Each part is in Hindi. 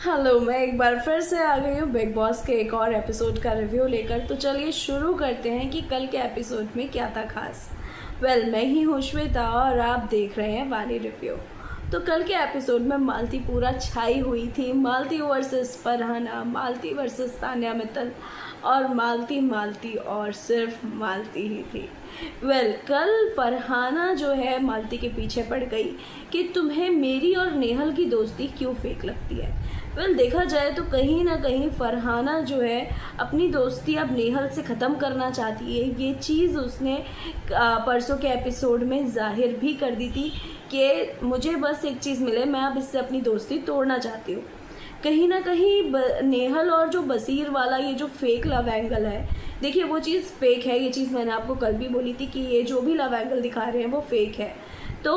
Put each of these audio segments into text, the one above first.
हेलो, मैं एक बार फिर से आ गई हूँ बिग बॉस के एक और एपिसोड का रिव्यू लेकर। तो चलिए शुरू करते हैं कि कल के एपिसोड में क्या था खास। मैं ही हूँ श्वेता और आप देख रहे हैं वाली रिव्यू। तो कल के एपिसोड में मालती पूरा छाई हुई थी। मालती वर्सेस फरहाना, मालती वर्सेस तान्या मित्तल और मालती मालती और सिर्फ मालती ही थी। कल फरहाना जो है मालती के पीछे पड़ गई कि तुम्हें मेरी और नेहल की दोस्ती क्यों फेक लगती है। देखा जाए तो कहीं ना कहीं फरहाना जो है अपनी दोस्ती अब नेहल से ख़त्म करना चाहती है। ये चीज़ उसने परसों के एपिसोड में जाहिर भी कर दी थी कि मुझे बस एक चीज़ मिले, मैं अब इससे अपनी दोस्ती तोड़ना चाहती हूँ। कहीं ना कहीं नेहल और जो बसीर वाला ये जो फेक लव एंगल है, देखिए वो चीज़ फेक है। ये चीज़ मैंने आपको कल भी बोली थी कि ये जो भी लव एंगल दिखा रहे हैं वो फेक है। तो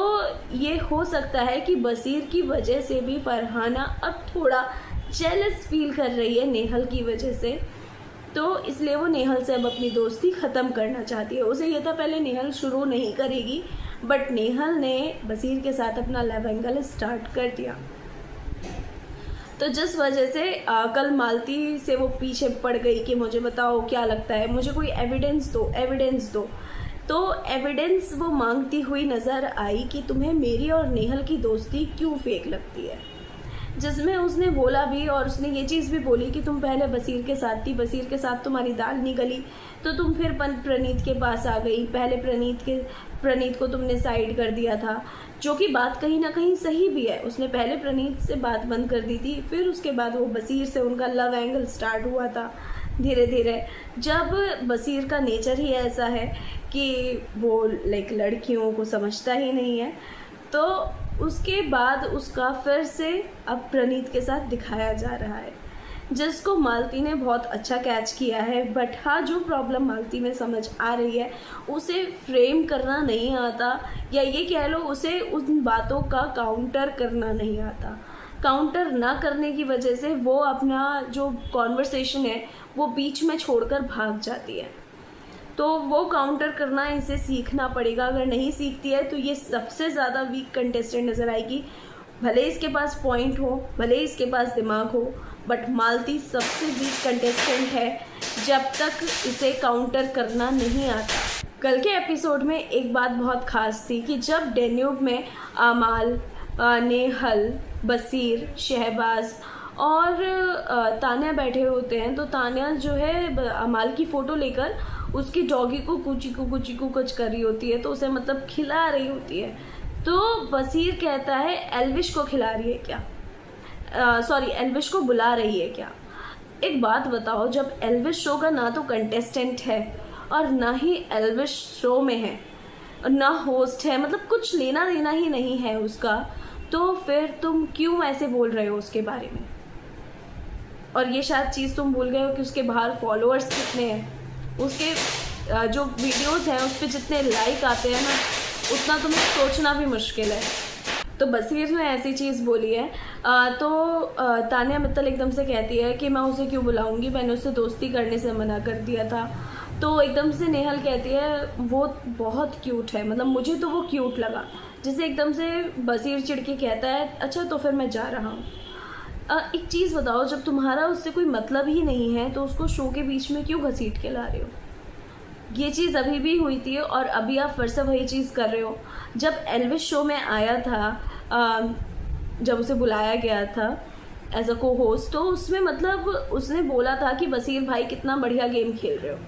ये हो सकता है कि बसीर की वजह से भी फरहाना अब थोड़ा जेलस फील कर रही है नेहल की वजह से। तो इसलिए वो नेहल से अब अपनी दोस्ती ख़त्म करना चाहती है। उसे ये था पहले नेहल शुरू नहीं करेगी, बट नेहल ने बसीर के साथ अपना लव एंगल स्टार्ट कर दिया। तो जिस वजह से कल मालती से वो पीछे पड़ गई कि मुझे बताओ क्या लगता है, मुझे कोई एविडेंस दो, एविडेंस दो। तो एविडेंस वो मांगती हुई नज़र आई कि तुम्हें मेरी और नेहल की दोस्ती क्यों फेक लगती है, जिसमें उसने बोला भी और उसने ये चीज़ भी बोली कि तुम पहले बसीर के साथ थी, बसीर के साथ तुम्हारी दाल नहीं गली तो तुम फिर प्रणीत के पास आ गई। पहले प्रणीत को तुमने साइड कर दिया था, जो कि बात कहीं ना कहीं सही भी है। उसने पहले प्रणीत से बात बंद कर दी थी, फिर उसके बाद वो बसीर से उनका लव एंगल स्टार्ट हुआ था धीरे धीरे। जब बसीर का नेचर ही ऐसा है कि वो लड़कियों को समझता ही नहीं है, तो उसके बाद उसका फिर से अब प्रणीत के साथ दिखाया जा रहा है, जिसको मालती ने बहुत अच्छा कैच किया है। बट हाँ, जो प्रॉब्लम मालती में समझ आ रही है, उसे फ्रेम करना नहीं आता, या ये कह लो उसे उन बातों का काउंटर करना नहीं आता। काउंटर ना करने की वजह से वो अपना जो कॉन्वर्सेशन है वो बीच में छोड़कर भाग जाती है। तो वो काउंटर करना इसे सीखना पड़ेगा। अगर नहीं सीखती है तो ये सबसे ज़्यादा वीक कंटेस्टेंट नज़र आएगी। भले इसके पास पॉइंट हो, भले इसके पास दिमाग हो, बट मालती सबसे वीक कंटेस्टेंट है जब तक इसे काउंटर करना नहीं आता। कल के एपिसोड में एक बात बहुत ख़ास थी कि जब डेन्यूब में आमाल, नेहल, बसीर, शहबाज और तान्या बैठे होते हैं, तो तान्या जो है अमाल की फ़ोटो लेकर उसकी डॉगी को कुची कुछ कर रही होती है, तो उसे मतलब खिला रही होती है। तो बसीर कहता है एल्विश को खिला रही है क्या, सॉरी एल्विश को बुला रही है क्या। एक बात बताओ, जब एल्विश शो का ना तो कंटेस्टेंट है और ना ही एल्विश शो में है, ना होस्ट है, मतलब कुछ लेना देना ही नहीं है उसका, तो फिर तुम क्यों ऐसे बोल रहे हो उसके बारे में। और ये शायद चीज़ तुम भूल गए हो कि उसके बाहर फॉलोअर्स कितने हैं, उसके जो वीडियोस हैं उस पर जितने लाइक आते हैं ना, उतना तुम्हें सोचना भी मुश्किल है। तो बसीर ने ऐसी चीज़ बोली है। तो तान्या मित्तल एकदम से कहती है कि मैं उसे क्यों बुलाऊंगी, मैंने उससे दोस्ती करने से मना कर दिया था। तो एकदम से नेहल कहती है वो बहुत क्यूट है, मतलब मुझे तो वो क्यूट लगा, जिसे एकदम से बसीर चिढ़ के कहता है अच्छा तो फिर मैं जा रहा हूँ। एक चीज़ बताओ, जब तुम्हारा उससे कोई मतलब ही नहीं है तो उसको शो के बीच में क्यों घसीट के ला रहे हो। ये चीज़ अभी भी हुई थी और अभी आप फिर से वही चीज़ कर रहे हो। जब एल्विश शो में आया था, जब उसे बुलाया गया था एज अ को होस्ट, तो उसमें मतलब उसने बोला था कि बसीर भाई कितना बढ़िया गेम खेल रहे हो।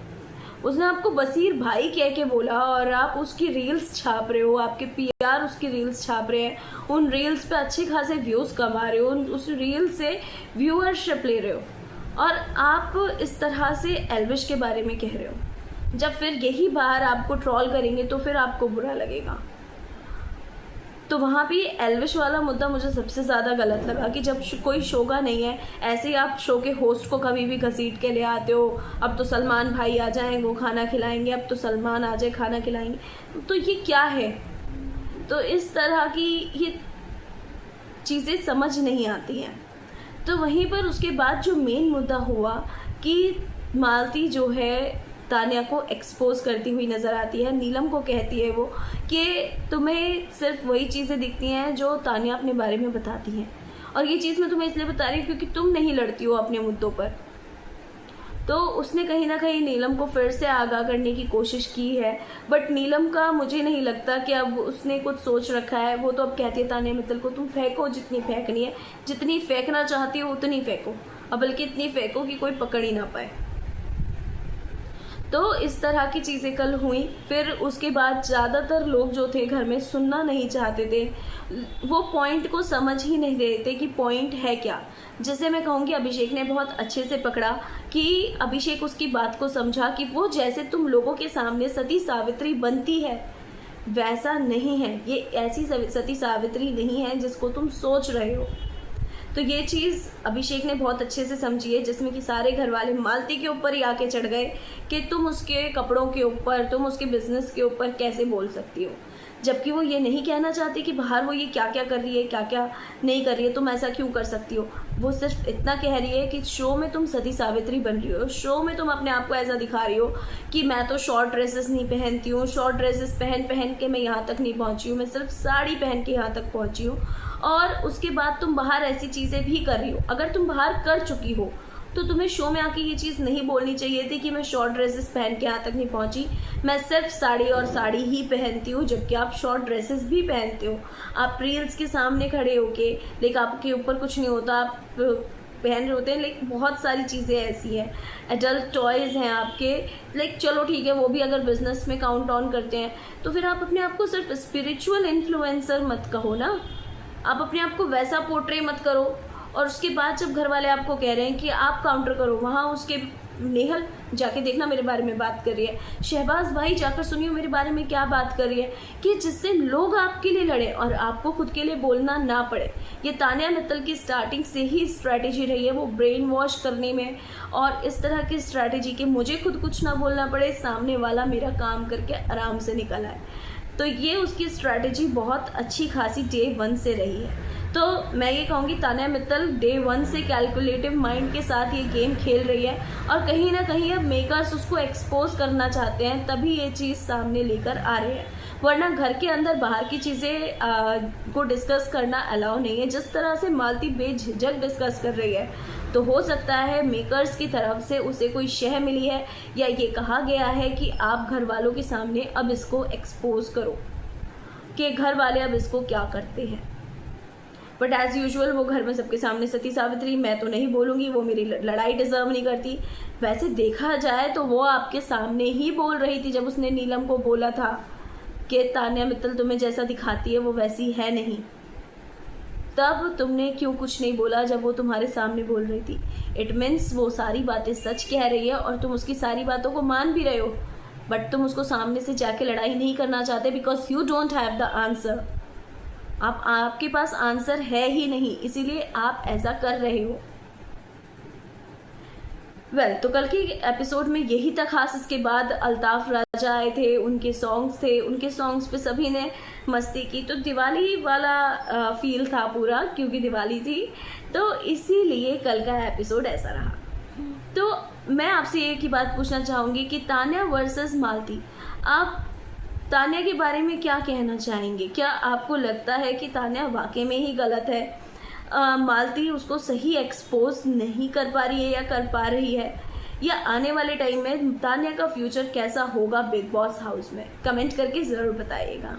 उसने आपको बसीर भाई कह के बोला और आप उसकी रील्स छाप रहे हो, आपके पीआर उसकी रील्स छाप रहे हैं, उन रील्स पे अच्छे खासे व्यूज़ कमा रहे हो, उस रील से व्यूअरशिप ले रहे हो, और आप इस तरह से एल्विश के बारे में कह रहे हो। जब फिर यही बाहर आपको ट्रॉल करेंगे तो फिर आपको बुरा लगेगा। तो वहाँ भी एल्विश वाला मुद्दा मुझे सबसे ज़्यादा गलत लगा कि जब कोई शो का नहीं है, ऐसे ही आप शो के होस्ट को कभी भी घसीट के ले आते हो। अब तो सलमान भाई आ जाएं वो खाना खिलाएंगे, अब तो सलमान आ जाए खाना खिलाएंगे, तो ये क्या है। तो इस तरह की ये चीज़ें समझ नहीं आती हैं। तो वहीं पर उसके बाद जो मेन मुद्दा हुआ कि मालती जो है तान्या को एक्सपोज करती हुई नज़र आती है। नीलम को कहती है वो कि तुम्हें सिर्फ वही चीज़ें दिखती हैं जो तान्या अपने बारे में बताती हैं, और ये चीज़ मैं तुम्हें इसलिए बता रही हूँ क्योंकि तुम नहीं लड़ती हो अपने मुद्दों पर। तो उसने कहीं ना कहीं नीलम को फिर से आगाह करने की कोशिश की है, बट नीलम का मुझे नहीं लगता कि अब उसने कुछ सोच रखा है। वो तो अब कहती है तान्या मित्तल को, तुम फेंको जितनी फेंकनी है, जितनी फेंकना चाहती हो उतनी फेंको, अब बल्कि इतनी फेंको कि कोई पकड़ ही ना पाए। तो इस तरह की चीज़ें कल हुई। फिर उसके बाद ज़्यादातर लोग जो थे घर में सुनना नहीं चाहते थे, वो पॉइंट को समझ ही नहीं रहे थे कि पॉइंट है क्या। जैसे मैं कहूँगी अभिषेक ने बहुत अच्छे से पकड़ा कि अभिषेक उसकी बात को समझा कि वो जैसे तुम लोगों के सामने सती सावित्री बनती है वैसा नहीं है, ये ऐसी सती सावित्री नहीं है जिसको तुम सोच रहे हो। तो ये चीज़ अभिषेक ने बहुत अच्छे से समझी है, जिसमें कि सारे घर वाले मालती के ऊपर ही आके चढ़ गए कि तुम उसके कपड़ों के ऊपर, तुम उसके बिजनेस के ऊपर कैसे बोल सकती हो, जबकि वो ये नहीं कहना चाहती कि बाहर वो ये क्या क्या कर रही है, क्या क्या नहीं कर रही है, तुम ऐसा क्यों कर सकती हो। वो सिर्फ इतना कह रही है कि शो में तुम सती सावित्री बन रही हो, शो में तुम अपने आप को ऐसा दिखा रही हो कि मैं तो शॉर्ट ड्रेसेस नहीं पहनती हूँ, शॉर्ट ड्रेसेस पहन के मैं यहाँ तक नहीं पहुँची हूँ, मैं सिर्फ साड़ी पहन के यहाँ तक पहुँची हूँ। और उसके बाद तुम बाहर ऐसी चीज़ें भी कर रही हो। अगर तुम बाहर कर चुकी हो तो तुम्हें शो में आके ये चीज़ नहीं बोलनी चाहिए थी कि मैं शॉर्ट ड्रेसेस पहन के यहाँ तक नहीं पहुँची, मैं सिर्फ साड़ी और साड़ी ही पहनती हूँ, जबकि आप शॉर्ट ड्रेसेस भी पहनते हो। आप रील्स के सामने खड़े होके, लेकिन आपके ऊपर कुछ नहीं होता, आप पहन रहे होते हैं, लेकिन बहुत सारी चीज़ें ऐसी हैं, एडल्ट टॉयज़ हैं आपके, चलो ठीक है वो भी अगर बिजनेस में काउंट ऑन करते हैं, तो फिर आप अपने आप को सिर्फ स्पिरिचुअल इन्फ्लुएंसर मत कहो ना, आप अपने आप को वैसा पोर्ट्रे मत करो। और उसके बाद जब घर वाले आपको कह रहे हैं कि आप काउंटर करो, वहाँ उसके नेहल जाके देखना मेरे बारे में बात कर रही है, शहबाज भाई जाकर सुनियो मेरे बारे में क्या बात कर रही है, कि जिससे लोग आपके लिए लड़े और आपको खुद के लिए बोलना ना पड़े। ये तान्या मित्तल की स्टार्टिंग से ही स्ट्रैटेजी रही है, वो ब्रेन वॉश करने में और इस तरह की स्ट्रैटेजी कि मुझे खुद कुछ ना बोलना पड़े, सामने वाला मेरा काम करके आराम से निकल आए। तो ये उसकी स्ट्रैटेजी बहुत अच्छी खासी डे 1 से रही है। तो मैं ये कहूँगी तान्या मित्तल डे 1 से कैलकुलेटिव माइंड के साथ ये गेम खेल रही है, और कहीं ना कहीं अब मेकर्स उसको एक्सपोज करना चाहते हैं, तभी ये चीज़ सामने लेकर आ रहे हैं। वरना घर के अंदर बाहर की चीज़ें को डिस्कस करना अलाउ नहीं है। जिस तरह से मालती बेझिझक डिस्कस कर रही है, तो हो सकता है मेकर्स की तरफ से उसे कोई शह मिली है, या ये कहा गया है कि आप घर वालों के सामने अब इसको एक्सपोज करो कि घर वाले अब इसको क्या करते हैं। बट एज यूजुअल वो घर में सबके सामने सती सावित्री, मैं तो नहीं बोलूँगी, वो मेरी लड़ाई डिजर्व नहीं करती। वैसे देखा जाए तो वो आपके सामने ही बोल रही थी, जब उसने नीलम को बोला था कि तान्या मित्तल तुम्हें जैसा दिखाती है वो वैसी है नहीं, तब तुमने क्यों कुछ नहीं बोला जब वो तुम्हारे सामने बोल रही थी। इट मीन्स वो सारी बातें सच कह रही है और तुम उसकी सारी बातों को मान भी रहे हो, बट तुम उसको सामने से जाके लड़ाई नहीं करना चाहते, because you don't have the answer. आपके पास आंसर है ही नहीं, इसीलिए आप ऐसा कर रहे हो। तो कल के एपिसोड में यही था खास। इसके बाद अल्ताफ राजा आए थे, उनके सॉन्ग्स थे, उनके सॉन्ग्स पे सभी ने मस्ती की, तो दिवाली वाला फील था पूरा, क्योंकि दिवाली थी, तो इसीलिए कल का एपिसोड ऐसा रहा। तो मैं आपसे एक ही बात पूछना चाहूँगी कि तान्या वर्सेस मालती, आप तान्या के बारे में क्या कहना चाहेंगे? क्या आपको लगता है कि तान्या वाकई में ही गलत है, मालती उसको सही एक्सपोज नहीं कर पा रही है या कर पा रही है, या आने वाले टाइम में तान्या का फ्यूचर कैसा होगा बिग बॉस हाउस में? कमेंट करके ज़रूर बताइएगा।